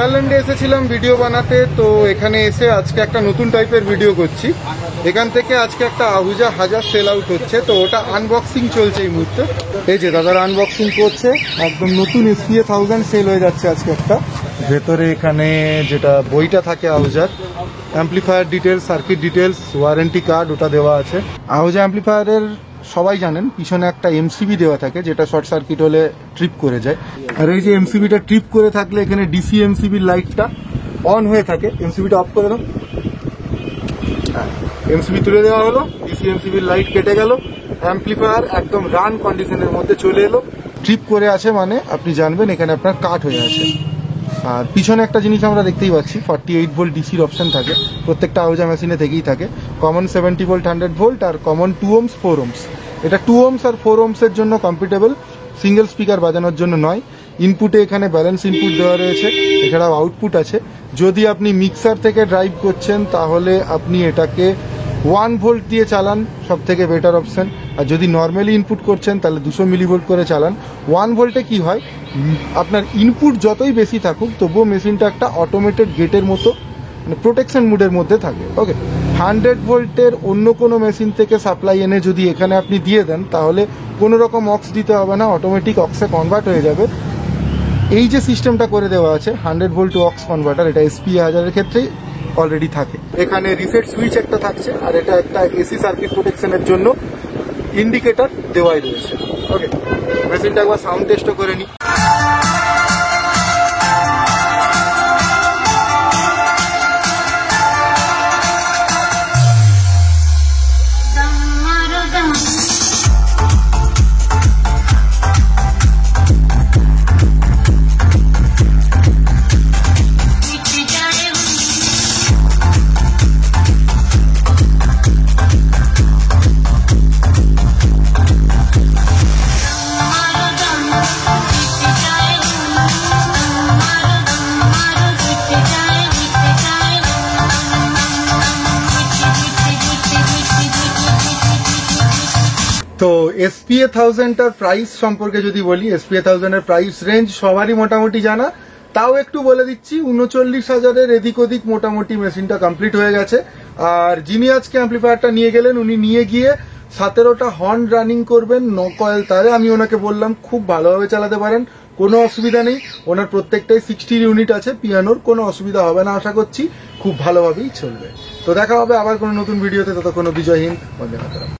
ফেয়ারল্যান্ডে এসেছিলাম ভিডিও বানাতে, তো এখানে এসে আজকে একটা নতুন টাইপের ভিডিও করছি। এখান থেকে আজকে একটা আহুজা হাজার সেল আউট হচ্ছে, তো ওটা আনবক্সিং চলছে এই মুহূর্তে। এই যে দাদারা আনবক্সিং করছে, একদম নতুন SPA 1000 সেল হয়ে যাচ্ছে আজকে একটা। ভেতরে এখানে যেটা বইটা থাকে আহুজার, amplifier details, circuit details, warranty card ওটা দেওয়া আছে। আহুজা অ্যাম্পলিফায়ারের সবাই জানেন পিছনে একটা MCB দেওয়া থাকে, যেটা শর্ট সার্কিট হলে ট্রিপ করে যায়। আর এই যে MCBটা ট্রিপ করে থাকলে এখানে DC MCB লাইটটা অন হয়ে থাকে। MCBটা অফ করে দাও, MCB তুলে দেওয়া হলো, DC MCB লাইট কেটে গেল, অ্যাম্পলিফায়ার একদম রান কন্ডিশনের মধ্যে চলে এলো। ট্রিপ করে আছে মানে আপনি জানবেন এখানে আপনার কাট হয়ে আছে। আর পিছনে একটা জিনিস আমরা দেখতেই পাচ্ছি, 48 ভোল্ট ডিসির অপশন থাকে, প্রত্যেকটা আহুজা মেশিনে থেকেই থাকে। কমন 70 ভোল্ট 100 ভোল্ট আর কমন 2 ohms 4 ohms। এটা 2 ohms আর 4 ohms এর জন্য কম্পিটেবল, সিঙ্গেল স্পিকার বাজানোর জন্য নয়। ইনপুটে এখানে ব্যালেন্স ইনপুট দেওয়া রয়েছে, এছাড়াও আউটপুট আছে। যদি আপনি মিক্সার থেকে ড্রাইভ করছেন তাহলে আপনি এটাকে 1 ভোল্ট দিয়ে চালান, সব থেকে বেটার অপশন। আর যদি নর্মালি ইনপুট করছেন তাহলে 200 মিলিভোল্ট করে চালান। 1 ভোল্টে কি হয়, আপনার ইনপুট যতই বেশি থাকুক তবুও মেশিনটা একটা অটোমেটেড গেটের মতো, মানে প্রোটেকশন মুডের মধ্যে থাকে। ওকে, 100 ভোল্টের অন্য কোনো মেশিন থেকে সাপ্লাই এনে যদি এখানে আপনি দিয়ে দেন তাহলে কোনো রকম অক্স দিতে হবে না, অটোমেটিক অক্সে কনভার্ট হয়ে যাবে। এই যে সিস্টেমটা করে দেওয়া আছে 100 ভোল্ট টু অক্স কনভার্টার, এটা SPA 1000 এর ক্ষেত্রেই অলরেডি থাকে। এখানে রিসেট সুইচ একটা থাকছে, আর এটা একটা AC সার্কিট প্রোটেকশনের জন্য ইন্ডিকেটর দেওয়াই রয়েছে। ওকে, মেশিনটা একবার সাউন্ড টেস্টও করে নিই। তো SPA 1000টার প্রাইস সম্পর্কে যদি বলি, SPA 1000 এর প্রাইস রেঞ্জ সবারই মোটামুটি জানা, তাও একটু বলে দিচ্ছি। 39,000-এর এদিক ওদিক মোটামুটি মেশিনটা কমপ্লিট হয়ে গেছে। আর যিনি আজকে অ্যাম্পলিফায়ারটা নিয়ে গেলেন, উনি নিয়ে গিয়ে 17টা হর্ন রানিং করবেন কয়েল তারে। আমি ওনাকে বললাম খুব ভালোভাবে চালাতে পারেন, কোনো অসুবিধা নেই। ওনার প্রত্যেকটাই 60 ইউনিট আছে পিয়ানোর, কোনো অসুবিধা হবে না আশা করছি, খুব ভালোভাবেই চলবে। তো দেখা হবে আবার কোনো নতুন ভিডিওতে, ততক্ষণ বিজয় হিন্দ, বন্দে মাতরম।